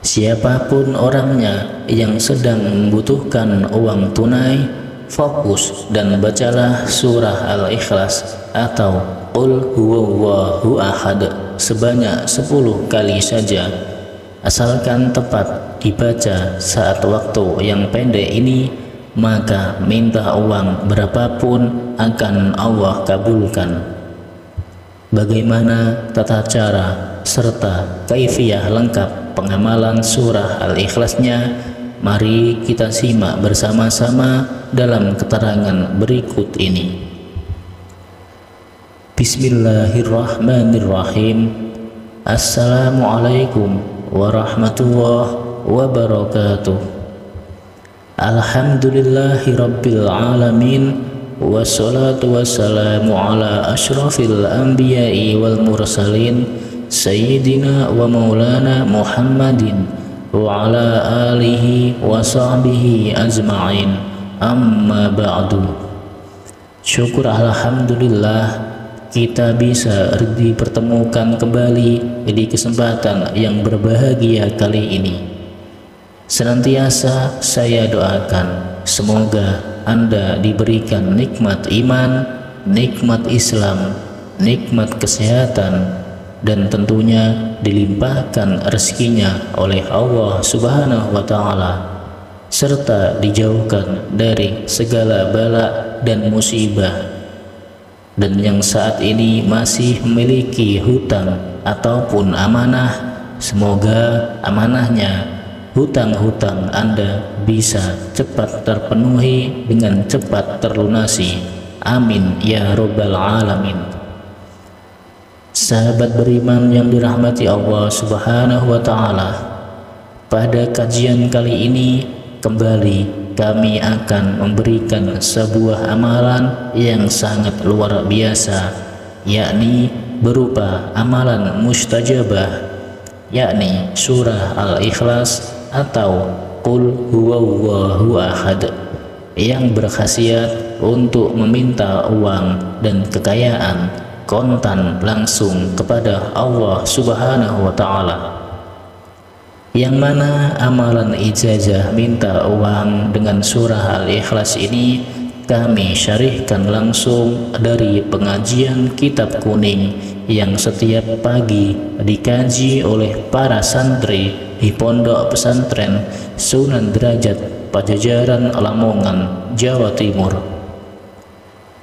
Siapapun orangnya yang sedang membutuhkan uang tunai, fokus dan bacalah surah Al-Ikhlas atau Qul huwallahu ahad sebanyak 10 kali saja. Asalkan tepat dibaca saat waktu yang pendek ini, maka minta uang berapapun akan Allah kabulkan. Bagaimana tata cara serta kaifiyah lengkap pengamalan surah Al-Ikhlasnya? Mari kita simak bersama-sama dalam keterangan berikut ini. Bismillahirrahmanirrahim. Assalamualaikum warahmatullahi wabarakatuh. Alhamdulillahi rabbil alamin, wassalatu wassalamu ala ashrafil anbiya'i wal mursalin, sayyidina wa maulana Muhammadin wa ala alihi wa sahbihi ajma'in, amma ba'du. Syukur alhamdulillah kita bisa dipertemukan kembali di kesempatan yang berbahagia kali ini. Senantiasa saya doakan semoga Anda diberikan nikmat iman, nikmat Islam, nikmat kesehatan, dan tentunya dilimpahkan rezekinya oleh Allah Subhanahu wa Ta'ala, serta dijauhkan dari segala bala dan musibah. Dan yang saat ini masih memiliki hutang ataupun amanah, semoga amanahnya, hutang-hutang Anda bisa cepat terpenuhi dengan cepat terlunasi. Amin ya Rabbal Alamin. Sahabat beriman yang dirahmati Allah Subhanahu wa Ta'ala, pada kajian kali ini kembali kami akan memberikan sebuah amalan yang sangat luar biasa, yakni berupa amalan mustajabah, yakni surah Al-Ikhlas atau Qul huwallahu ahad, yang berkhasiat untuk meminta uang dan kekayaan kontan langsung kepada Allah Subhanahu wa Ta'ala. Yang mana amalan ijazah minta uang dengan surah Al-Ikhlas ini kami syarihkan langsung dari pengajian kitab kuning yang setiap pagi dikaji oleh para santri di Pondok Pesantren Sunan Derajat, Pajajaran, Lamongan, Jawa Timur,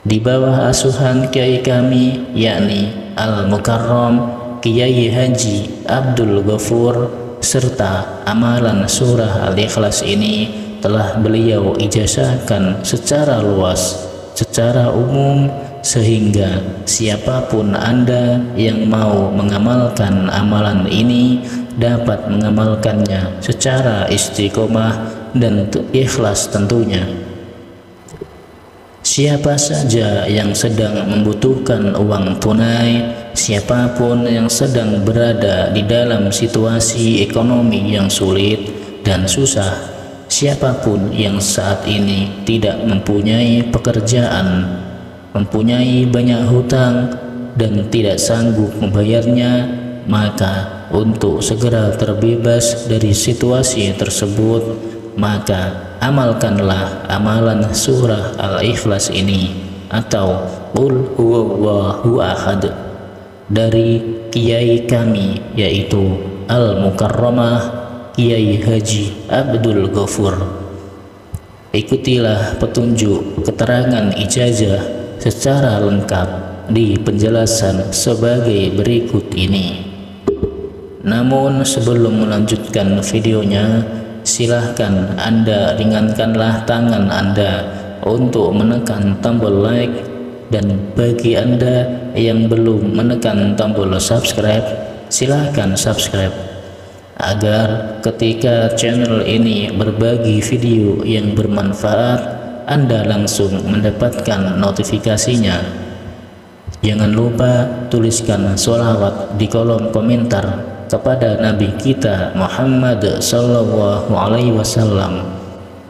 di bawah asuhan kiai kami, yakni Al-Mukarram Kiai Haji Abdul Ghafur. Serta amalan surah Al-Ikhlas ini telah beliau ijazahkan secara luas, secara umum, sehingga siapapun Anda yang mau mengamalkan amalan ini dapat mengamalkannya secara istiqomah dan ikhlas tentunya. Siapa saja yang sedang membutuhkan uang tunai, siapapun yang sedang berada di dalam situasi ekonomi yang sulit dan susah, siapapun yang saat ini tidak mempunyai pekerjaan, mempunyai banyak hutang dan tidak sanggup membayarnya, maka untuk segera terbebas dari situasi tersebut, maka amalkanlah amalan surah Al-Ikhlas ini atau Qul huwallahu ahad dari kiai kami, yaitu Al-Mukarramah Kiai Haji Abdul Ghafur. Ikutilah petunjuk keterangan ijazah secara lengkap di penjelasan sebagai berikut ini. Namun sebelum melanjutkan videonya, silahkan Anda ringankanlah tangan Anda untuk menekan tombol like, dan bagi Anda yang belum menekan tombol subscribe, silahkan subscribe agar ketika channel ini berbagi video yang bermanfaat, Anda langsung mendapatkan notifikasinya. Jangan lupa tuliskan sholawat di kolom komentar kepada Nabi kita Muhammad Sallallahu Alaihi Wasallam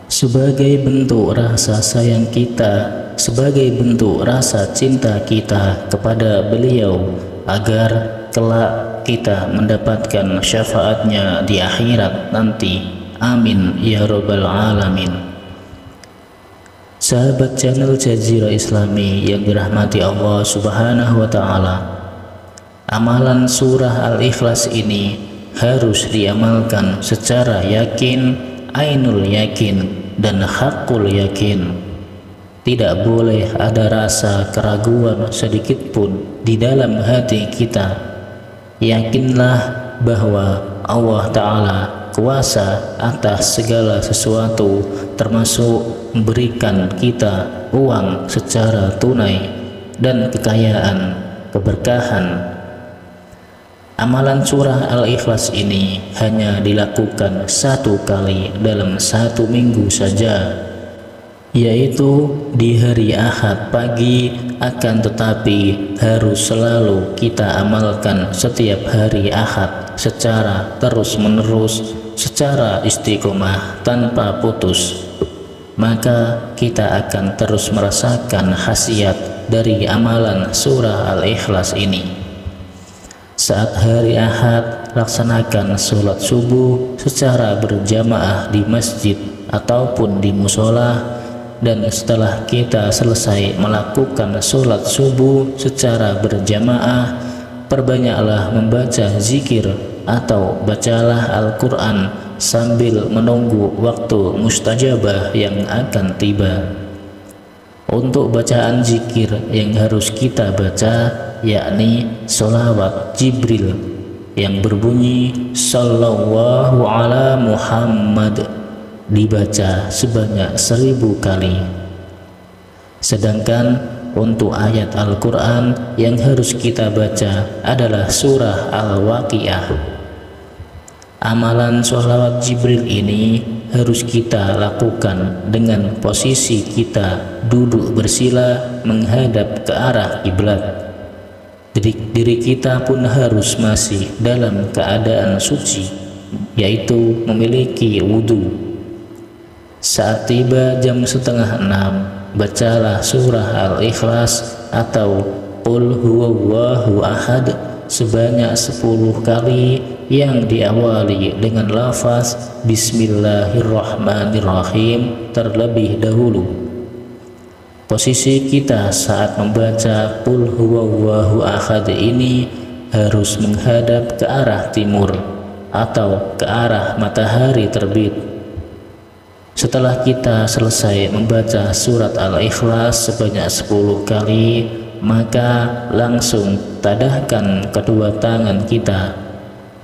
sebagai bentuk rasa sayang kita, sebagai bentuk rasa cinta kita kepada beliau, agar kelak kita mendapatkan syafaatnya di akhirat nanti. Amin ya rabbal alamin. Sahabat channel Jazirah Islami yang dirahmati Allah Subhanahu wa Ta'ala, amalan surah Al-Ikhlas ini harus diamalkan secara yakin, ainul yakin, dan hakul yakin. Tidak boleh ada rasa keraguan sedikit pun di dalam hati kita. Yakinlah bahwa Allah Ta'ala kuasa atas segala sesuatu, termasuk memberikan kita uang secara tunai dan kekayaan, keberkahan. Amalan surah Al-Ikhlas ini hanya dilakukan 1 kali dalam 1 minggu saja, yaitu di hari Ahad pagi, akan tetapi harus selalu kita amalkan setiap hari Ahad secara terus-menerus, secara istiqomah tanpa putus. Maka kita akan terus merasakan khasiat dari amalan surah Al-Ikhlas ini. Saat hari Ahad, laksanakan sholat subuh secara berjamaah di masjid ataupun di musola. Dan setelah kita selesai melakukan sholat subuh secara berjamaah, perbanyaklah membaca zikir atau bacalah Al-Quran sambil menunggu waktu mustajabah yang akan tiba. Untuk bacaan zikir yang harus kita baca yakni sholawat Jibril yang berbunyi Sallallahu ala Muhammad, dibaca sebanyak 1000 kali. Sedangkan untuk ayat Al-Quran yang harus kita baca adalah surah Al-Waqiah. Amalan sholawat Jibril ini harus kita lakukan dengan posisi kita duduk bersila menghadap ke arah kiblat. Diri kita pun harus masih dalam keadaan suci, yaitu memiliki wudhu. Saat tiba jam 5:30, bacalah surah Al-Ikhlas atau Qul huwallahu ahad sebanyak 10 kali yang diawali dengan lafaz Bismillahirrahmanirrahim terlebih dahulu. Posisi kita saat membaca Qul huwallahu ahad ini harus menghadap ke arah timur atau ke arah matahari terbit. Setelah kita selesai membaca surat Al-Ikhlas sebanyak 10 kali, maka langsung tadahkan kedua tangan kita.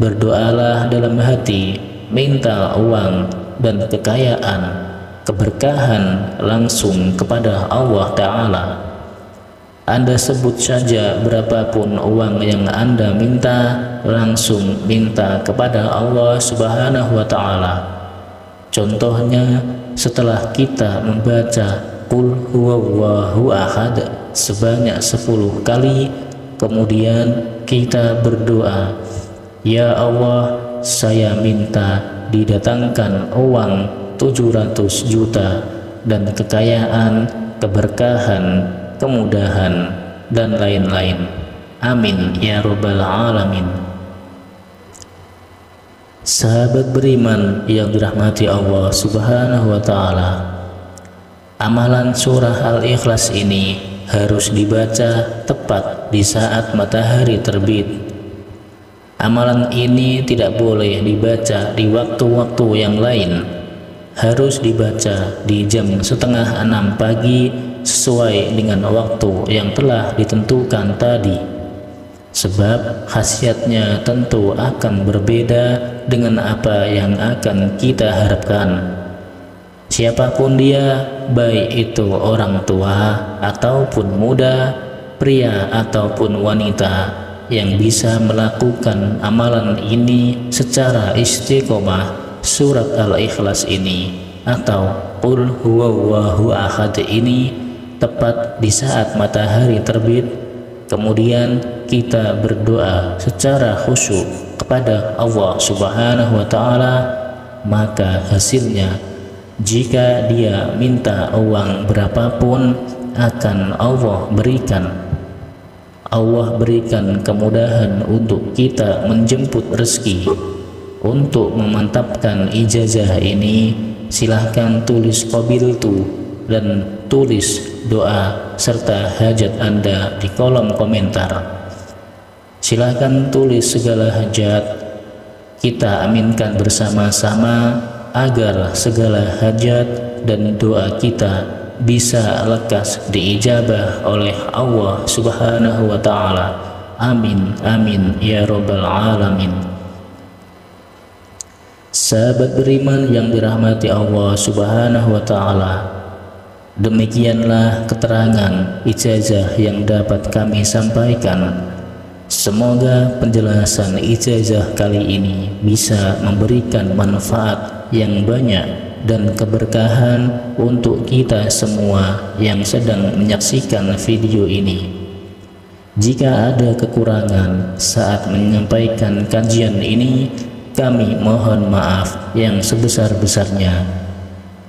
Berdoalah dalam hati, minta uang dan kekayaan, keberkahan langsung kepada Allah Ta'ala. Anda sebut saja berapapun uang yang Anda minta, langsung minta kepada Allah Subhanahu wa Ta'ala. Contohnya, setelah kita membaca Qul huwallahu ahad sebanyak 10 kali, kemudian kita berdoa, Ya Allah, saya minta didatangkan uang 700 juta dan kekayaan, keberkahan, kemudahan, dan lain-lain. Amin ya rabbal alamin. Sahabat beriman yang dirahmati Allah Subhanahu wa Ta'ala, amalan surah Al-Ikhlas ini harus dibaca tepat di saat matahari terbit. Amalan ini tidak boleh dibaca di waktu-waktu yang lain. Harus dibaca di jam 5:30 pagi sesuai dengan waktu yang telah ditentukan tadi. Sebab khasiatnya tentu akan berbeda dengan apa yang akan kita harapkan. Siapapun dia, baik itu orang tua ataupun muda, pria ataupun wanita, yang bisa melakukan amalan ini secara istiqomah, surat Al-Ikhlas ini atau Qul huwallahu ahad ini tepat di saat matahari terbit, kemudian kita berdoa secara khusyuk kepada Allah Subhanahu wa Ta'ala, maka hasilnya jika dia minta uang berapapun akan Allah berikan. Allah berikan kemudahan untuk kita menjemput rezeki. Untuk memantapkan ijazah ini, silahkan tulis qabiltu dan tulis doa serta hajat Anda di kolom komentar. Silahkan tulis segala hajat, kita aminkan bersama-sama agar segala hajat dan doa kita bisa lekas diijabah oleh Allah Subhanahu wa Ta'ala. Amin, amin, ya Rabbal Alamin. Sahabat beriman yang dirahmati Allah Subhanahu wa Ta'ala, demikianlah keterangan ijazah yang dapat kami sampaikan. Semoga penjelasan ijazah kali ini bisa memberikan manfaat yang banyak dan keberkahan untuk kita semua yang sedang menyaksikan video ini. Jika ada kekurangan saat menyampaikan kajian ini, kami mohon maaf yang sebesar-besarnya.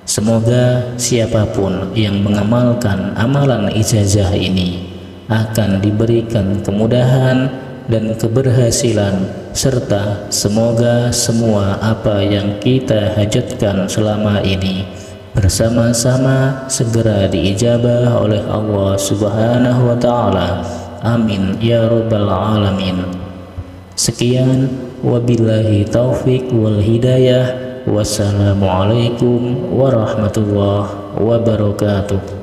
Semoga siapapun yang mengamalkan amalan ijazah ini akan diberikan kemudahan dan keberhasilan, serta semoga semua apa yang kita hajatkan selama ini bersama-sama segera diijabah oleh Allah Subhanahu wa Ta'ala. Amin ya Rabbal Alamin. Sekian, wabillahi taufik wal hidayah. Wassalamualaikum warahmatullahi wabarakatuh.